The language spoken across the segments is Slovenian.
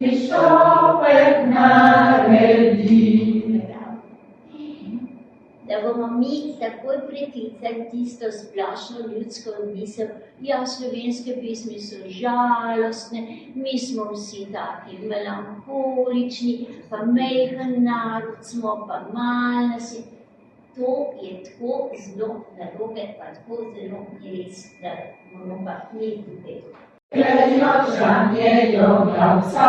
Šopek naredi. Da bomo mi takoj preklicali tisto splošno ljudsko misel, ja, slovenske pesmi so žalostne, mi smo vsi taki melankolični, pa majhen narod smo, pa malo nas je. To je tako zelo narobe, pa tako zelo res, da bomo pa mi tukaj. Žanje joglavca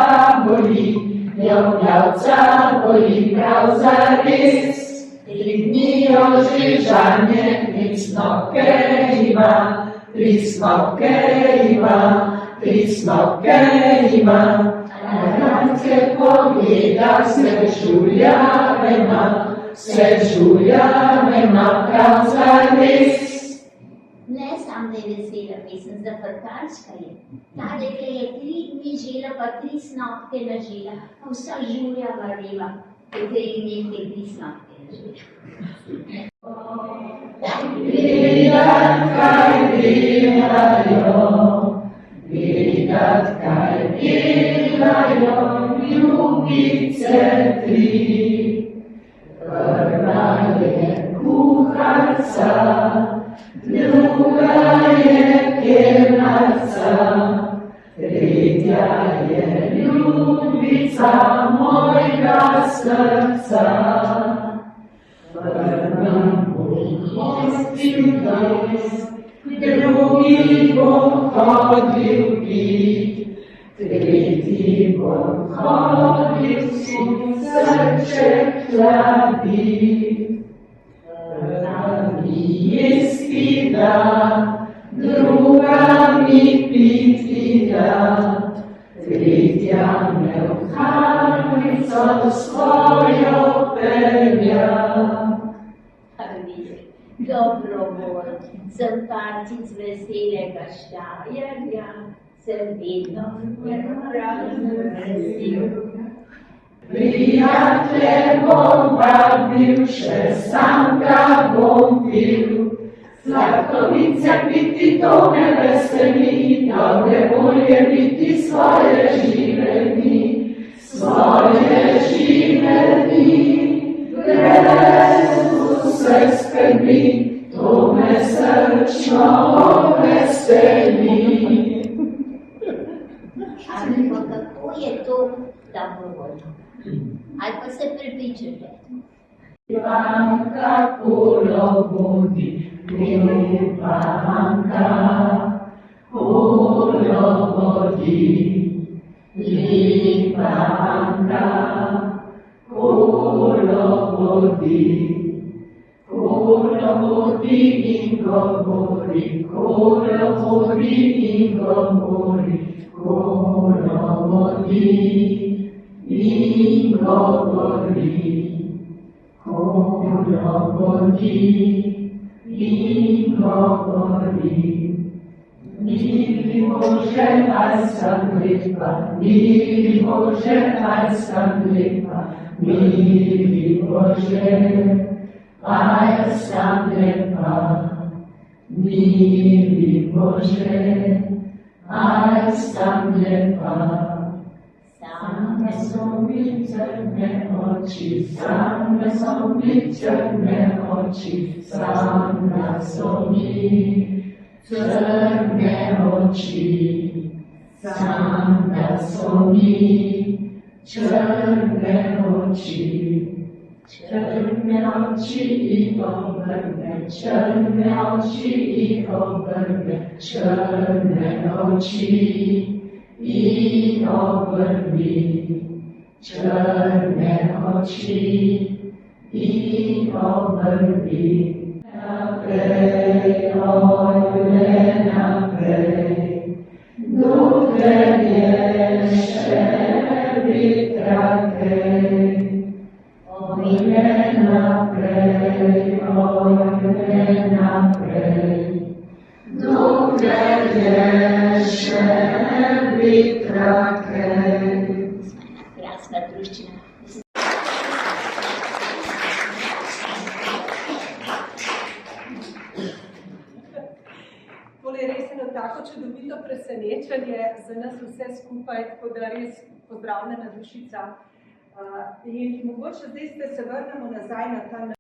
boli prav zares. 3 dni ožižanje, prisnoke ima. Ranke pogleda se žuljavema prav zares. Ne samo, da je vesela pesem, zafrkanska je. Tale, ki je 3 dni žela, pa 3 snopke nažela, pa vsa žuljava reva, po 3 dni 3 snopke nažela. Vidat, kaj delajo, ljubice 3. Prva je kuharca, druga je kelnarca, tretja je ljubica mojega srca. Prvem bom hostil dojst, drugi bom hodil pit, tretji bom hodil srček hladit. Mi jesti da, druga mi piti da, tretja me v kamnico svojo pelja. Dobro bolj, sem parčic veselega Štajerja, sem vedno vesel. Prijatelje bom vabil, še sam ga bom pil. Sladkovice piti to me veseli, dobre volje biti svoje žive dni. Brez vse skrbi, to me srčno veseli. Ali pa kako je to dobrovoljno? Ali pa se prepričate? Ivanka kulovodi, Ivanka kulovodi, Ivanka kulovodi, kulovodi in govori, kulovodi in govori, kulovodi in govori, kulovodi in govori. Mili Bože, aj sem lepa, mili Bože, aj sem lepa, mili Bože, aj sem lepa, mili Bože, aj sem lepa. Same so mi črne oči, same so mi črne oči, same so mi črne oči, same so mi črne oči. Črne oči in obrve, črne oči in obrve, črne oči in obrvi, črne oči in obrvi. Naprej, ojle naprej, dokler je še vitra kej. Ojle naprej, dokler je še vitra kej. Krasna druščina. Tole je res eno tako čudovito presenečenje za nas vse skupaj, tako da res pozdravljena dušica. In mogoče zdaj se vrnemo nazaj na ta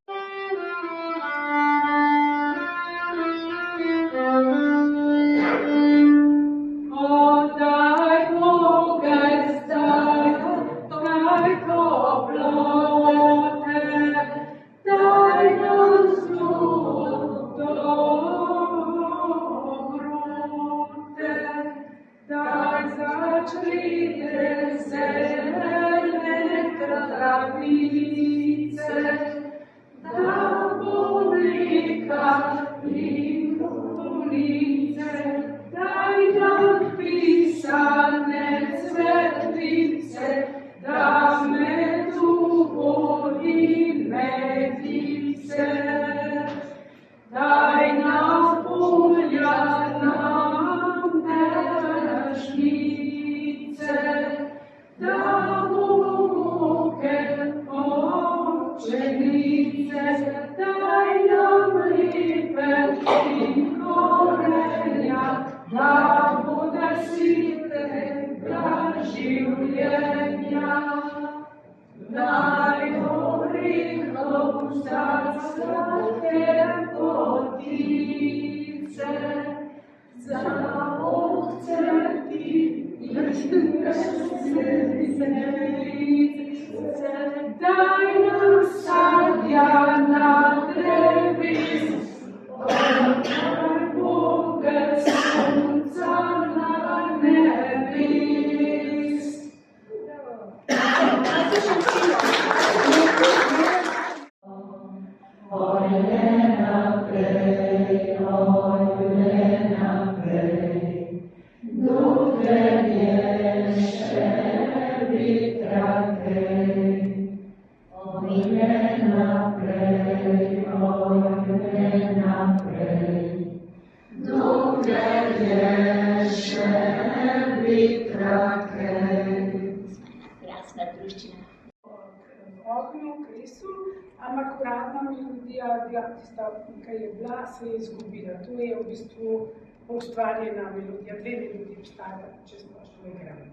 ampak uradna melodija, tista, ki je bila, se je izgubila. To je v bistvu ustvarjena melodija, dve melodiji obstajata, če splošno igramo.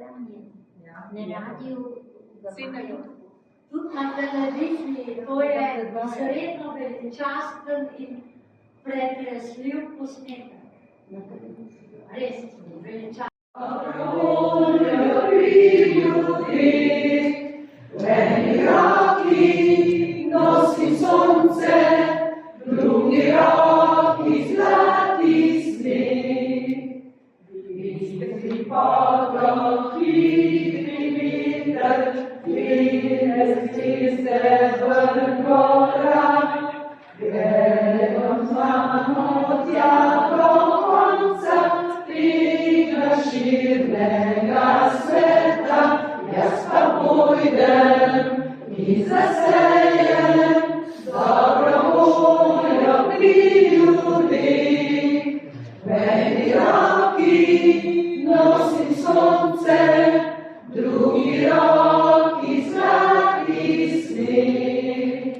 branjen. Ne radi uvajajo. Tudi na televiziji, to je izredno veličasten in pretresljiv posnetek. Res, veličasten. Eni roki nosi sonce, drugi roki zlati sneg. Hitri pada, hitri viter, vine zvizde vrgora. Gledam znamo tja do konca, tega širnega sveta. Jaz pa pojdem in zasejem dobro voljo pri ljudeh. V eni roki nosim sonce, v drugi roki zlati sneg.